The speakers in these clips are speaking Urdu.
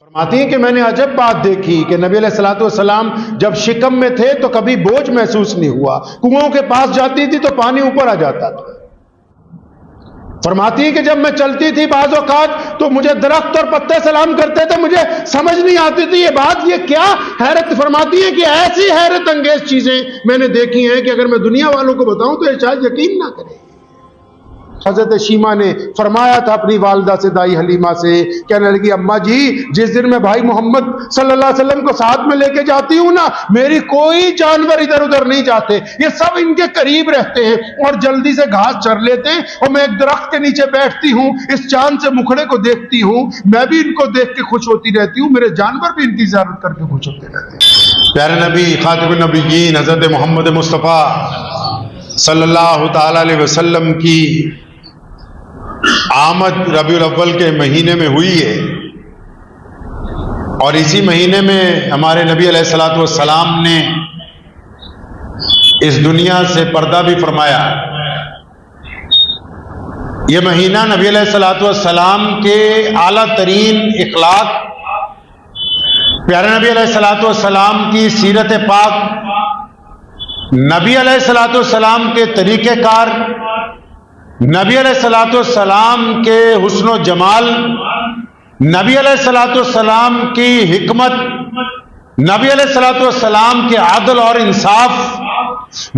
فرماتی ہیں کہ میں نے عجب بات دیکھی کہ نبی علیہ الصلوۃ والسلام جب شکم میں تھے تو کبھی بوجھ محسوس نہیں ہوا، کنوؤں کے پاس جاتی تھی تو پانی اوپر آ جاتا تھا۔ فرماتی ہیں کہ جب میں چلتی تھی بعض اوقات تو مجھے درخت اور پتے سلام کرتے تھے، مجھے سمجھ نہیں آتی تھی یہ کیا حیرت۔ فرماتی ہیں کہ ایسی حیرت انگیز چیزیں میں نے دیکھی ہیں کہ اگر میں دنیا والوں کو بتاؤں تو یہ شاید یقین نہ کرے۔ حضرت شیمہ نے فرمایا تھا اپنی والدہ سے، دائی حلیمہ سے، کہنے لگی اماں جی جس دن میں بھائی محمد صلی اللہ علیہ وسلم کو ساتھ میں لے کے جاتی ہوں نا، میری کوئی جانور ادھر ادھر نہیں جاتے، یہ سب ان کے قریب رہتے ہیں اور جلدی سے گھاس چر لیتے ہیں، اور میں ایک درخت کے نیچے بیٹھتی ہوں، اس چاند سے مکھڑے کو دیکھتی ہوں، میں بھی ان کو دیکھ کے خوش ہوتی رہتی ہوں، میرے جانور بھی ان کی زیارت کر کے خوش ہوتے رہتے ہیں۔ پیارے نبی خاتم النبیین حضرت محمد مصطفیٰ صلی اللہ تعالی علیہ وسلم کی آمد ربیع الاول کے مہینے میں ہوئی ہے، اور اسی مہینے میں ہمارے نبی علیہ الصلوۃ والسلام نے اس دنیا سے پردہ بھی فرمایا۔ یہ مہینہ نبی علیہ الصلوۃ والسلام کے اعلیٰ ترین اخلاق، پیارے نبی علیہ الصلوۃ والسلام کی سیرت پاک، نبی علیہ الصلوۃ والسلام کے طریقہ کار، نبی علیہ الصلوۃ والسلام کے حسن و جمال، نبی علیہ الصلوۃ والسلام کی حکمت، نبی علیہ الصلوۃ والسلام کے عدل اور انصاف،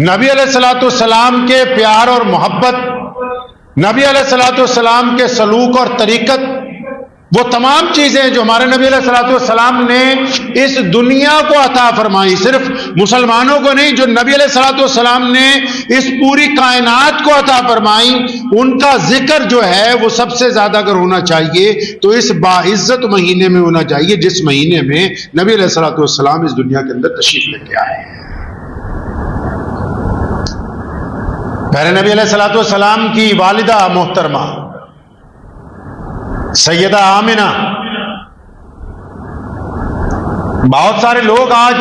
نبی علیہ الصلوۃ والسلام کے پیار اور محبت، نبی علیہ الصلوۃ والسلام کے سلوک اور طریقت، وہ تمام چیزیں جو ہمارے نبی علیہ الصلوۃ والسلام نے اس دنیا کو عطا فرمائی، صرف مسلمانوں کو نہیں، جو نبی علیہ الصلوۃ والسلام نے اس پوری کائنات کو عطا فرمائی، ان کا ذکر جو ہے وہ سب سے زیادہ اگر ہونا چاہیے تو اس باعزت مہینے میں ہونا چاہیے جس مہینے میں نبی علیہ الصلوۃ والسلام اس دنیا کے اندر تشریف لے کے آئے ہیں۔ پیارے نبی علیہ الصلوۃ والسلام کی والدہ محترمہ سیدہ آمنہ، بہت سارے لوگ آج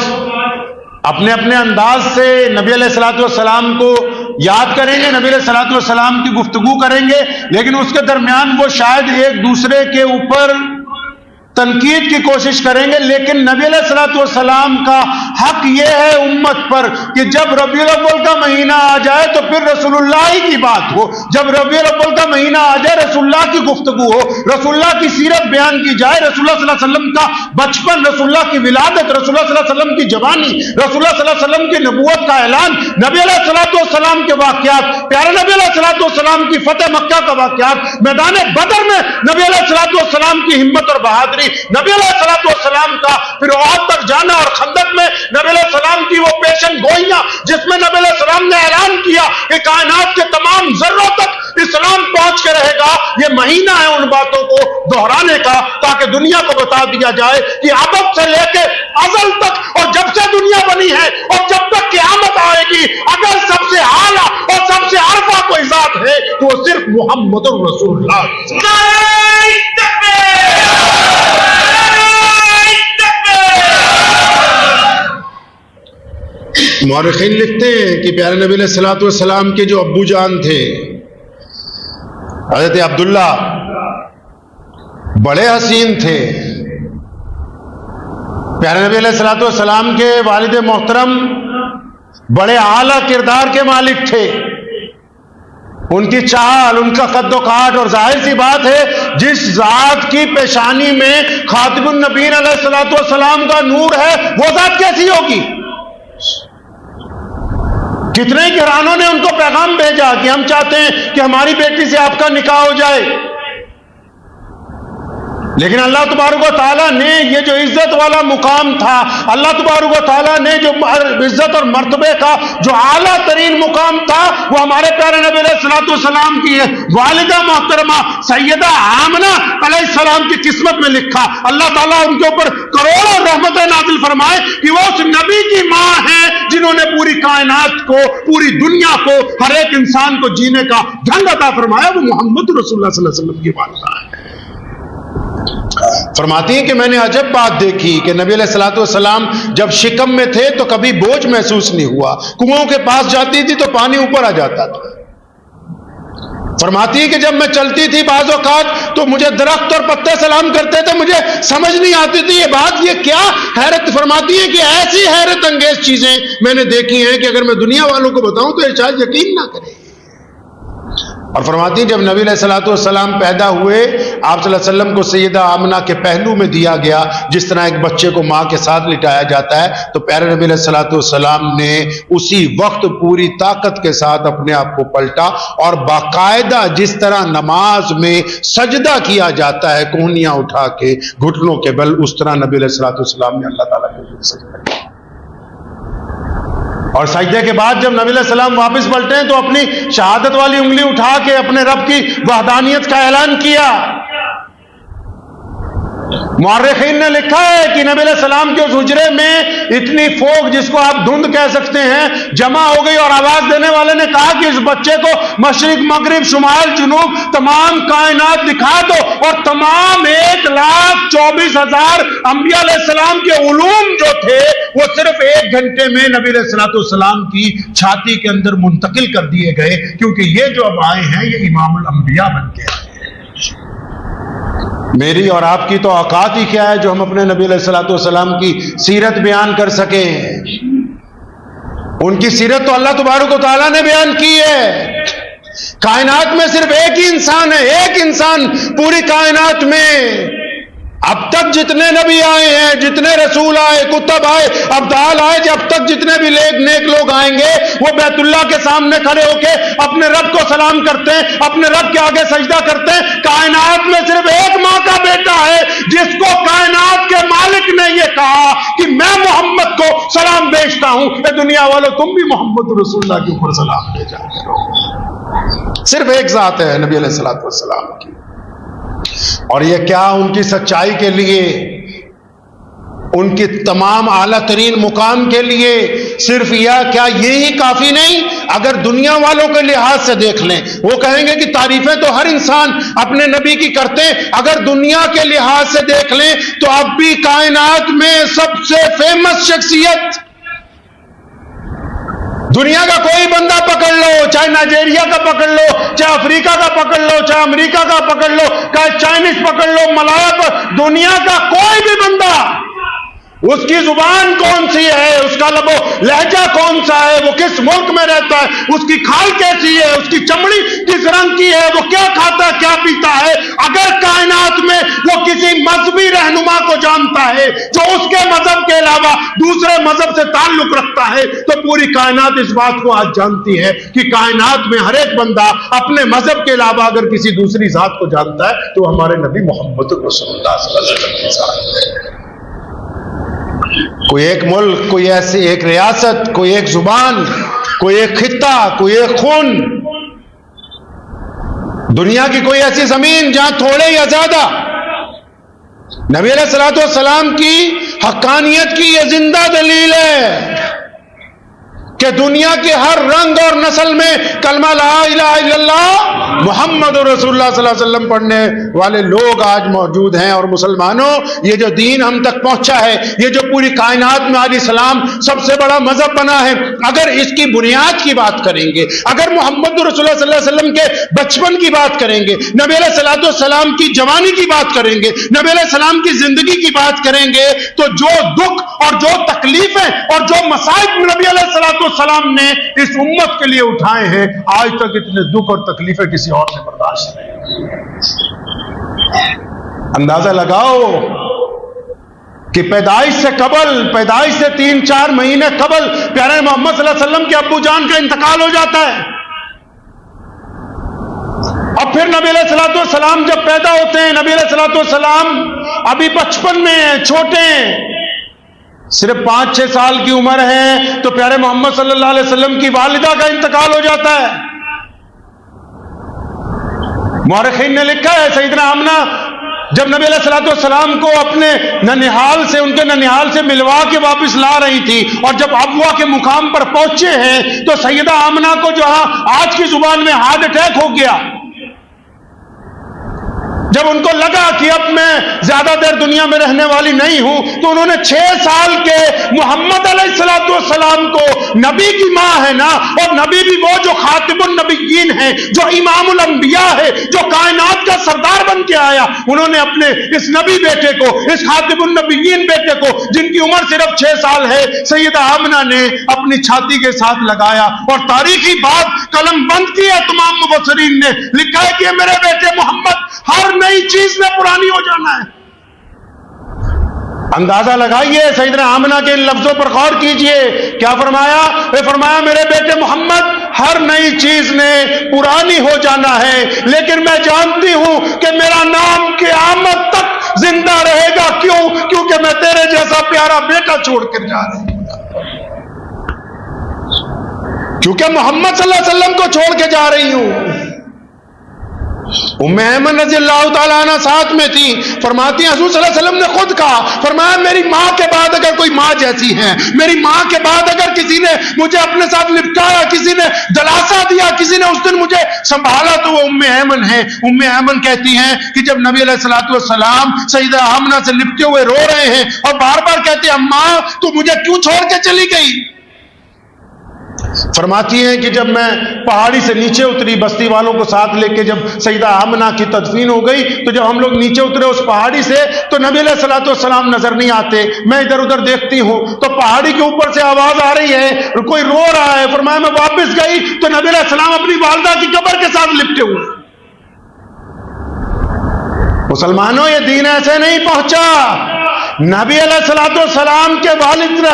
اپنے اپنے انداز سے نبی علیہ الصلوۃ والسلام کو یاد کریں گے، نبی علیہ الصلوۃ والسلام کی گفتگو کریں گے، لیکن اس کے درمیان وہ شاید ایک دوسرے کے اوپر تنقید کی کوشش کریں گے، لیکن نبی علیہ الصلوۃ والسلام کا حق یہ ہے امت پر کہ جب ربیع الاول کا مہینہ آ جائے تو پھر رسول اللہ ہی کی بات ہو، جب ربیع الاول کا مہینہ آ جائے رسول اللہ کی گفتگو ہو، رسول اللہ کی سیرت بیان کی جائے، رسول اللہ صلی اللہ علیہ وسلم کا بچپن، رسول اللہ کی ولادت، رسول اللہ صلی اللہ علیہ وسلم کی جوانی، رسول اللہ صلی اللہ علیہ وسلم کی نبوت کا اعلان، نبی علیہ الصلوۃ والسلام کے واقعات، پیارے نبی علیہ الصلوۃ والسلام کی فتح مکہ کا واقعات، میدان بدر میں نبی علیہ الصلوۃ والسلام کی ہمت اور بہادری، نبی علیہ الصلوۃ والسلام کا پھر احد تک جانا اور خندق میں نبی علیہ السلام کی وہ پیشن گوئیاں جس میں نبی علیہ السلام نے اعلان کیا کہ کائنات کے تمام ذروں تک اسلام پہنچ کے رہے گا، یہ مہینہ ہے ان باتوں کو دہرانے کا تاکہ دنیا کو بتا دیا جائے کہ عدد سے لے کے ازل تک اور جب سے دنیا بنی ہے اور جب تک قیامت آئے گی، اگر سب سے اعلیٰ اور سب سے عرفہ کوئی ذات ہے تو وہ صرف محمد رسول اللہ۔ مورخین لکھتے ہیں کہ پیارے نبی علیہ الصلوۃ والسلام کے جو ابو جان تھے حضرت عبداللہ، بڑے حسین تھے۔ پیارے نبی علیہ الصلوۃ والسلام کے والد محترم بڑے اعلیٰ کردار کے مالک تھے، ان کی چال، ان کا قد و کاٹ، اور ظاہر سی بات ہے جس ذات کی پیشانی میں خاتم النبیین علیہ الصلوۃ والسلام کا نور ہے وہ ذات کیسی ہوگی؟ کتنے گھرانوں نے ان کو پیغام بھیجا کہ ہم چاہتے ہیں کہ ہماری بیٹی سے آپ کا نکاح ہو جائے، لیکن اللہ تبارک و تعالیٰ نے یہ جو عزت والا مقام تھا، اللہ تبارک و تعالیٰ نے جو عزت اور مرتبے کا جو اعلیٰ ترین مقام تھا وہ ہمارے پیارے نبی علیہ الصلوۃ والسلام کی والدہ محترمہ سیدہ آمنہ علیہ السلام کی قسمت میں لکھا۔ اللہ تعالیٰ ان کے اوپر کروڑوں رحمتیں نازل فرمائے کہ وہ اس نبی کی ماں ہیں جنہوں نے پوری کائنات کو، پوری دنیا کو، ہر ایک انسان کو جینے کا ڈھنگ عطا فرمایا، وہ محمد رسول اللہ صلی اللہ علیہ وسلم کی والدہ ہے۔ فرماتی ہیں کہ میں نے عجب بات دیکھی کہ نبی علیہ الصلوۃ والسلام جب شکم میں تھے تو کبھی بوجھ محسوس نہیں ہوا، کنوؤں کے پاس جاتی تھی تو پانی اوپر آ جاتا تھا۔ فرماتی ہے کہ جب میں چلتی تھی بعض اوقات تو مجھے درخت اور پتے سلام کرتے تھے، مجھے سمجھ نہیں آتی تھی یہ بات یہ کیا حیرت. فرماتی ہے کہ ایسی حیرت انگیز چیزیں میں نے دیکھی ہیں کہ اگر میں دنیا والوں کو بتاؤں تو یہ شاید یقین نہ کرے. اور فرماتی جب نبی علیہ الصلوۃ والسلام پیدا ہوئے، آپ صلی اللہ علیہ وسلم کو سیدہ آمنہ کے پہلو میں دیا گیا، جس طرح ایک بچے کو ماں کے ساتھ لٹایا جاتا ہے، تو پیارے نبی علیہ الصلوۃ والسلام نے اسی وقت پوری طاقت کے ساتھ اپنے آپ کو پلٹا اور باقاعدہ جس طرح نماز میں سجدہ کیا جاتا ہے کونیاں اٹھا کے گھٹنوں کے بل، اس طرح نبی علیہ الصلوۃ والسلام نے اللہ تعالیٰ کے سجدہ کیا. اور سجدے کے بعد جب نبی علیہ السلام واپس پلٹے تو اپنی شہادت والی انگلی اٹھا کے اپنے رب کی وحدانیت کا اعلان کیا. مورخین نے لکھا ہے کہ نبی علیہ السلام کے اس حجرے میں اتنی فوگ، جس کو آپ دھند کہہ سکتے ہیں، جمع ہو گئی اور آواز دینے والے نے کہا کہ اس بچے کو مشرق مغرب شمال جنوب تمام کائنات دکھا دو، اور تمام 1,24,000 انبیاء علیہ السلام کے علوم جو تھے وہ صرف 1 گھنٹے میں نبی علیہ السلام کی چھاتی کے اندر منتقل کر دیے گئے، کیونکہ یہ جو اب آئے ہیں یہ امام الانبیاء بن کے آئے. میری اور آپ کی تو اوقات ہی کیا ہے جو ہم اپنے نبی علیہ السلام کی سیرت بیان کر سکیں. ان کی سیرت تو اللہ تبارک و تعالیٰ نے بیان کی ہے. کائنات میں صرف ایک ہی انسان ہے، ایک انسان پوری کائنات میں. اب تک جتنے نبی آئے ہیں، جتنے رسول آئے، کتب آئے، ابدال آئے، جب تک جتنے بھی نیک لوگ آئیں گے وہ بیت اللہ کے سامنے کھڑے ہو کے اپنے رب کو سلام کرتے ہیں، اپنے رب کے آگے سجدہ کرتے ہیں. کائنات میں صرف ایک ماں کا بیٹا ہے جس کو کائنات کے مالک نے یہ کہا کہ میں محمد کو سلام بھیجتا ہوں. اے دنیا والوں، تم بھی محمد رسول اللہ کے اوپر سلام بھیجا کرو. صرف ایک ذات ہے نبی علیہ السلام کی. اور یہ کیا ان کی سچائی کے لیے، ان کی تمام اعلیٰ ترین مقام کے لیے صرف کیا یہی کافی نہیں؟ اگر دنیا والوں کے لحاظ سے دیکھ لیں، وہ کہیں گے کہ تعریفیں تو ہر انسان اپنے نبی کی کرتے ہیں. اگر دنیا کے لحاظ سے دیکھ لیں تو اب بھی کائنات میں سب سے فیمس شخصیت، دنیا کا کوئی بندہ پکڑ لو، چاہے نائجیریا کا پکڑ لو، چاہے افریقہ کا پکڑ لو، چاہے امریکہ کا پکڑ لو، چاہے چائنیز پکڑ لو، ملایا پر، دنیا کا کوئی بھی بندہ، اس کی زبان کون سی ہے، اس کا لب و لہجہ کون سا ہے، وہ کس ملک میں رہتا ہے، اس کی کھال کیسی ہے، اس کی چمڑی کس رنگ کی ہے، وہ کیا کھاتا ہے کیا پیتا ہے، اگر کائنات میں وہ کسی مذہبی رہنما کو جانتا ہے جو اس کے مذہب کے علاوہ دوسرے مذہب سے تعلق رکھتا ہے، تو پوری کائنات اس بات کو آج جانتی ہے کہ کائنات میں ہر ایک بندہ اپنے مذہب کے علاوہ اگر کسی دوسری ذات کو جانتا ہے تو ہمارے نبی محمد رسول اللہ صلی اللہ علیہ وسلم کے ساتھ ہے. کوئی ایک ملک، کوئی ایسی ایک ریاست، کوئی ایک زبان، کوئی ایک خطہ، کوئی ایک خون، دنیا کی کوئی ایسی زمین جہاں تھوڑے یا زیادہ نبی علیہ الصلوۃ والسلام کی حقانیت کی یہ زندہ دلیل ہے کہ دنیا کے ہر رنگ اور نسل میں کلمہ لا الہ الا اللہ محمد رسول اللہ صلی اللہ علیہ وسلم پڑھنے والے لوگ آج موجود ہیں. اور مسلمانوں، یہ جو دین ہم تک پہنچا ہے، یہ جو پوری کائنات میں آج اسلام سب سے بڑا مذہب بنا ہے، اگر اس کی بنیاد کی بات کریں گے، اگر محمد رسول اللہ صلی اللہ علیہ وسلم کے بچپن کی بات کریں گے، نبی علیہ الصلوۃ والسلام کی جوانی کی بات کریں گے، نبی علیہ السلام کی زندگی کی بات کریں گے، تو جو دکھ اور جو تکلیفیں اور جو مصائب نبی علیہ الصلوۃ والسلام نے اس امت کے لیے اٹھائے ہیں، آج تک اتنے دکھ اور تکلیفیں کسی اور سے برداشت نہیں. اندازہ لگاؤ کہ پیدائش سے قبل، پیدائش سے 3-4 مہینے قبل پیارے محمد صلی اللہ علیہ وسلم کے ابو جان کا انتقال ہو جاتا ہے. اور پھر نبی علیہ الصلوۃ والسلام جب پیدا ہوتے ہیں، نبی علیہ الصلوۃ والسلام ابھی بچپن میں ہیں، چھوٹے ہیں، صرف 5-6 سال کی عمر ہے تو پیارے محمد صلی اللہ علیہ وسلم کی والدہ کا انتقال ہو جاتا ہے. مورخین نے لکھا ہے سیدنا آمنہ جب نبی علیہ الصلوۃ والسلام کو اپنے ننیحال سے، ان کے ننیحال سے ملوا کے واپس لا رہی تھی، اور جب ابوا کے مقام پر پہنچے ہیں تو سیدہ آمنہ کو جو آج کی زبان میں ہارٹ اٹیک ہو گیا. جب ان کو لگا کہ اب میں زیادہ دیر دنیا میں رہنے والی نہیں ہوں تو انہوں نے 6 سال کے محمد علیہ السلام کو، نبی کی ماں ہے نا، اور نبی بھی وہ جو خاتم النبیین ہے، جو امام الانبیاء ہے، جو کائنات کا سردار بن کے آیا، انہوں نے اپنے اس نبی بیٹے کو، اس خاتم النبیین بیٹے کو جن کی عمر صرف 6 سال ہے، سیدہ آمنہ نے اپنی چھاتی کے ساتھ لگایا اور تاریخی بات قلم بند کی ہے۔ تمام مفسرین نے لکھا ہے کہ میرے بیٹے محمد ہر نئی چیز میں پرانی ہو جانا ہے۔ اندازہ لگائیے، سیدنا آمنہ کے ان لفظوں پر غور کیجئے، کیا فرمایا؟ فرمایا میرے بیٹے محمد ہر نئی چیز نے پرانی ہو جانا ہے، لیکن میں جانتی ہوں کہ میرا نام قیامت تک زندہ رہے گا۔ کیوں؟ کیونکہ میں تیرے جیسا پیارا بیٹا چھوڑ کر جا رہی ہوں، کیونکہ محمد صلی اللہ علیہ وسلم کو چھوڑ کے جا رہی ہوں۔ ام ایمن رضی اللہ تعالیٰ عنہ ساتھ میں تھی، فرماتی ہیں حضور صلی اللہ علیہ وسلم نے خود کہا، فرمایا میری ماں کے بعد اگر کوئی ماں جیسی ہے، میری ماں کے بعد اگر کسی نے مجھے اپنے ساتھ لپٹایا، کسی نے دلاسا دیا، کسی نے اس دن مجھے سنبھالا تو وہ ام ایمن ہے۔ ام ایمن کہتی ہیں کہ جب نبی علیہ السلام سیدہ آمنہ سے لپٹے ہوئے رو رہے ہیں اور بار بار کہتے ہیں اماں تو مجھے کیوں چھوڑ کے چلی گئی، فرماتی ہیں کہ جب میں پہاڑی سے نیچے اتری، بستی والوں کو ساتھ لے کے جب سیدہ آمنہ کی تدفین ہو گئی، تو جب ہم لوگ نیچے اترے اس پہاڑی سے تو نبی علیہ السلام نظر نہیں آتے، میں ادھر ادھر دیکھتی ہوں تو پہاڑی کے اوپر سے آواز آ رہی ہے، کوئی رو رہا ہے۔ فرمایا میں واپس گئی تو نبی علیہ السلام اپنی والدہ کی قبر کے ساتھ لپٹے ہوئے۔ مسلمانوں، یہ دین ایسے نہیں پہنچا۔ نبی علیہ السلام کے والد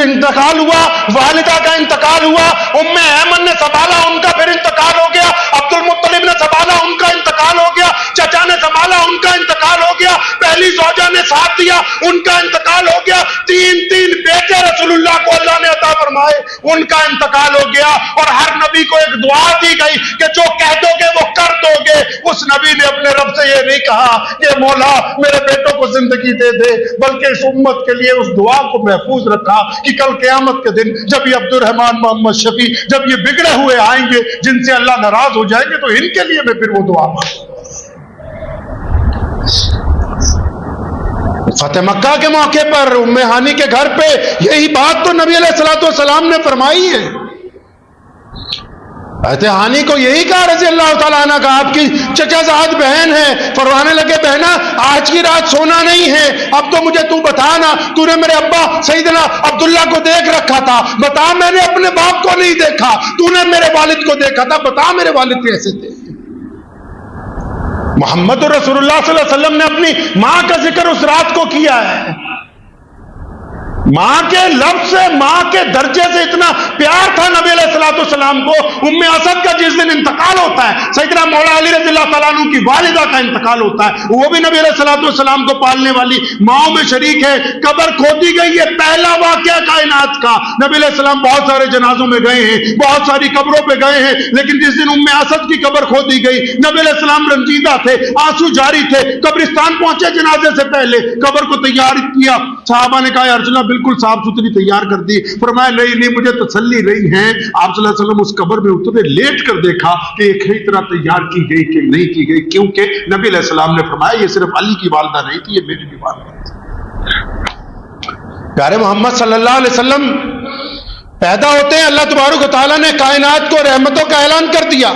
انتقال ہوا، والدہ کا انتقال ہوا، ام ایمن نے سنبھالا، ان کا پھر انتقال ہو گیا، عبد المطلب نے سنبھالا، ان کا انتقال ہو گیا، چچا نے سنبھالا، ان کا انتقال ہو گیا، پہلی زوجہ نے ساتھ دیا، ان کا انتقال ہو گیا، تین بیٹے رسول اللہ کو اللہ نے عطا فرمائے، ان کا انتقال ہو گیا، اور ہر نبی کو ایک دعا دی گئی کہ جو کہہ دو گے وہ کر دو گے۔ اس نبی نے اپنے رب سے یہ نہیں کہا کہ مولا میرے بیٹوں کو زندگی دے دے، بلکہ اس امت کے لیے اس دعا کو محفوظ رکھا کہ کل قیامت کے دن جب یہ عبد الرحمن محمد شفیع جب یہ بگڑے ہوئے آئیں گے جن سے اللہ ناراض ہو جائیں گے تو ان کے لیے میں پھر وہ دعا مانگوں۔ فتح مکہ کے موقع پر ام ہانی کے گھر پہ یہی بات تو نبی علیہ السلام نے فرمائی ہے۔ حضرت ہانی کو یہی کہا رضی اللہ تعالیٰ عنہ کا، آپ کی چچا زاد بہن ہے، فرمانے لگے بہنا آج کی رات سونا نہیں ہے، اب تو مجھے تو بتانا، تو نے میرے ابا سیدنا عبداللہ کو دیکھ رکھا تھا، بتا میں نے اپنے باپ کو نہیں دیکھا، تو نے میرے والد کو دیکھا تھا، بتا میرے والد کیسے تھے۔ محمد رسول اللہ صلی اللہ علیہ وسلم نے اپنی ماں کا ذکر اس رات کو کیا ہے، ماں کے لفظ سے، ماں کے درجے سے اتنا پیار تھا نبی علیہ السلام کو۔ ام اسد کا جس دن انتقال ہوتا ہے، سیدنا مولا علی رضی اللہ تعالیٰ عنہ کی والدہ کا انتقال ہوتا ہے، وہ بھی نبی علیہ السلام کو پالنے والی ماؤں میں شریک ہے۔ قبر کھودی گئی ہے، پہلا واقعہ کائنات کا۔ نبی علیہ السلام بہت سارے جنازوں میں گئے ہیں، بہت ساری قبروں پہ گئے ہیں، لیکن جس دن ام اسد کی قبر کھودی گئی، نبی علیہ السلام رنجیدہ تھے، آنسو جاری تھے، قبرستان پہنچے جنازے سے پہلے، قبر کو تیار کیا، صحابہ نے کہا یا رسول اللہ بالکل صاف ستھری تیار کر دی۔ فرمایا نہیں مجھے تسلی نہیں ہے۔ آپ صلی اللہ علیہ وسلم اس قبر میں اترے، لیٹ کر دیکھا کہ ایک ہی طرح تیار کی گئی کہ نہیں کی گئی، کیونکہ نبی علیہ السلام نے فرمایا یہ صرف علی کی والدہ نہیں تھی، یہ میری بھی والدہ تھی۔ پیارے محمد صلی اللہ علیہ وسلم پیدا ہوتے ہیں، اللہ تبارک و تعالیٰ نے کائنات کو رحمتوں کا اعلان کر دیا۔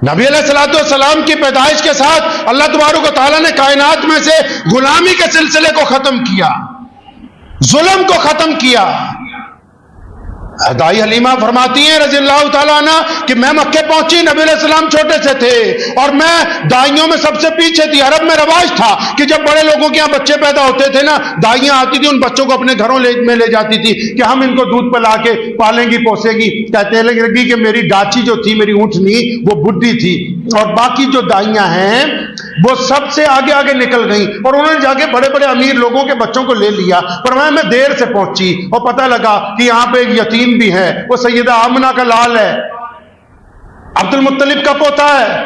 نبی علیہ السلام کی پیدائش کے ساتھ اللہ تبارک و تعالیٰ نے کائنات میں سے غلامی کے سلسلے کو ختم کیا، ظلم کو ختم کیا۔ دائی حلیمہ فرماتی ہیں رضی اللہ تعالیٰ عنہ کہ میں مکے پہنچی، نبی علیہ السلام چھوٹے سے تھے اور میں دائیوں میں سب سے پیچھے تھی۔ عرب میں رواج تھا کہ جب بڑے لوگوں کے یہاں بچے پیدا ہوتے تھے نا، دائیاں آتی تھی، ان بچوں کو اپنے گھروں میں لے جاتی تھی کہ ہم ان کو دودھ پلا کے پالیں گی پوسے گی۔ کہتے لگی کہ میری ڈاچی جو تھی، میری اونٹنی، وہ بڈھی تھی، اور باقی جو دائیاں ہیں وہ سب سے آگے آگے نکل گئیں، اور انہوں نے جا کے بڑے بڑے امیر لوگوں کے بچوں کو لے لیا۔ فرمایا میں دیر سے پہنچی اور پتہ لگا کہ یہاں پہ ایک یتیم بھی ہے، وہ سیدہ آمنہ کا لال ہے، عبد المطلب کا پوتا ہے۔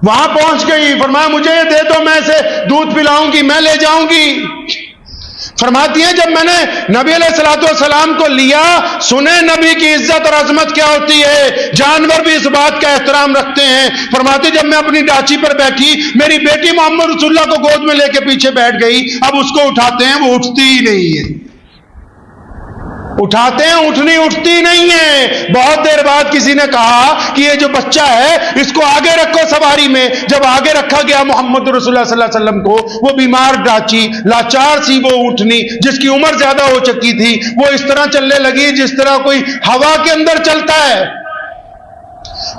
وہاں پہنچ گئی، فرمایا مجھے یہ دے دو، میں اسے دودھ پلاؤں گی، میں لے جاؤں گی۔ فرماتی ہیں جب میں نے نبی علیہ الصلوۃ والسلام کو لیا، سنے نبی کی عزت اور عظمت کیا ہوتی ہے، جانور بھی اس بات کا احترام رکھتے ہیں۔ فرماتی جب میں اپنی ڈاچی پر بیٹھی، میری بیٹی محمد رسول اللہ کو گود میں لے کے پیچھے بیٹھ گئی، اب اس کو اٹھاتے ہیں، وہ اٹھتی ہی نہیں ہے، اٹھاتے ہیں اٹھتی نہیں ہے۔ بہت دیر بعد کسی نے کہا کہ یہ جو بچہ ہے اس کو آگے رکھو سواری میں۔ جب آگے رکھا گیا محمد رسول اللہ صلی اللہ علیہ وسلم کو، وہ بیمار ڈاچی، لاچار سی وہ اونٹنی جس کی عمر زیادہ ہو چکی تھی، وہ اس طرح چلنے لگی جس طرح کوئی ہوا کے اندر چلتا ہے۔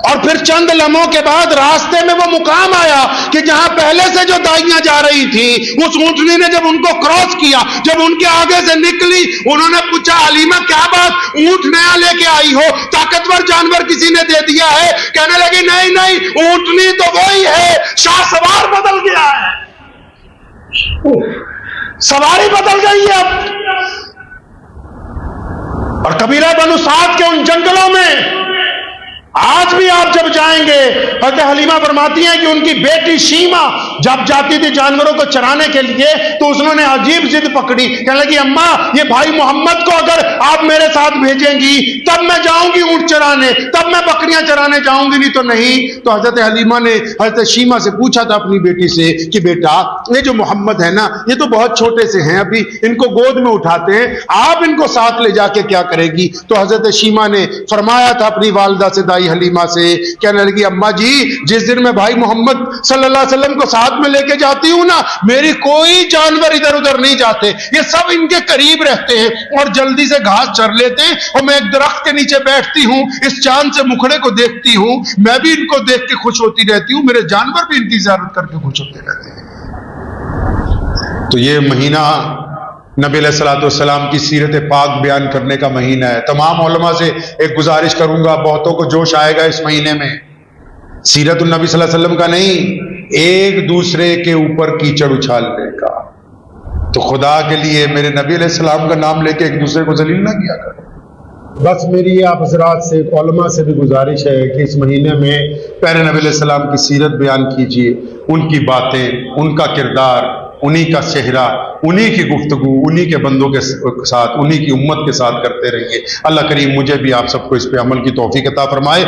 اور پھر چند لمحوں کے بعد راستے میں وہ مقام آیا کہ جہاں پہلے سے جو دائیاں جا رہی تھیں، اس اونٹنی نے جب ان کو کراس کیا، جب ان کے آگے سے نکلی، انہوں نے پوچھا حلیمہ کیا بات، اونٹ نیا لے کے آئی ہو؟ طاقتور جانور کسی نے دے دیا ہے؟ کہنے لگی نہیں، اونٹنی تو وہی ہے، شاہ سوار بدل گیا ہے، سواری بدل گئی ہے اب۔ اور قبیلہ بنو سعد کے ان جنگلوں میں آج بھی آپ جب جائیں گے، حضرت حلیمہ فرماتی ہیں کہ ان کی بیٹی شیمہ جب جاتی تھی جانوروں کو چرانے کے لیے تو اس نے عجیب ضد پکڑی، کہنے لگی اماں یہ بھائی محمد کو اگر آپ میرے ساتھ بھیجیں گی تب میں جاؤں گی اونٹ چرانے، تب میں بکریاں چرانے جاؤں گی، نہیں تو نہیں۔ تو حضرت حلیمہ نے حضرت شیمہ سے پوچھا تھا اپنی بیٹی سے کہ بیٹا یہ جو محمد ہے نا، یہ تو بہت چھوٹے سے ہیں، ابھی ان کو گود میں اٹھاتے ہیں، آپ ان کو ساتھ لے جا کے کیا کرے گی؟ تو حضرت شیمہ نے فرمایا تھا اپنی والدہ سے، دائی حلیمہ سے، کہنے لگی اماں جی جس دن میں بھائی محمد صلی اللہ علیہ وسلم کو ساتھ میں لے کے جاتی ہوں نا، میری کوئی جانور ادھر ادھر نہیں جاتے، یہ سب ان کے قریب رہتے ہیں اور جلدی سے گھاس چر لیتے ہیں، اور میں ایک درخت کے نیچے بیٹھتی ہوں، اس چاند سے مکھڑے کو دیکھتی ہوں، میں بھی ان کو دیکھ کے خوش ہوتی رہتی ہوں، میرے جانور بھی ان کی زیارت کر کے خوش ہوتے رہتے ہیں۔ تو یہ مہینہ نبی علیہ الصلوۃ والسلام کی سیرت پاک بیان کرنے کا مہینہ ہے۔ تمام علماء سے ایک گزارش کروں گا، بہتوں کو جوش آئے گا اس مہینے میں، سیرت النبی صلی اللہ علیہ وسلم کا نہیں، ایک دوسرے کے اوپر کیچڑ اچھالنے کا۔ تو خدا کے لیے میرے نبی علیہ السلام کا نام لے کے ایک دوسرے کو ذلیل نہ کیا کریں۔ بس میری آپ حضرات سے، علماء سے بھی گزارش ہے کہ اس مہینے میں پیارے نبی علیہ السلام کی سیرت بیان کیجیے، ان کی باتیں، ان کا کردار، انہی کا چہرہ، انہی کی گفتگو، انہی کے بندوں کے ساتھ، انہی کی امت کے ساتھ کرتے رہیے۔ اللہ کریم مجھے بھی آپ سب کو اس پہ عمل کی توفیق عطا فرمائے۔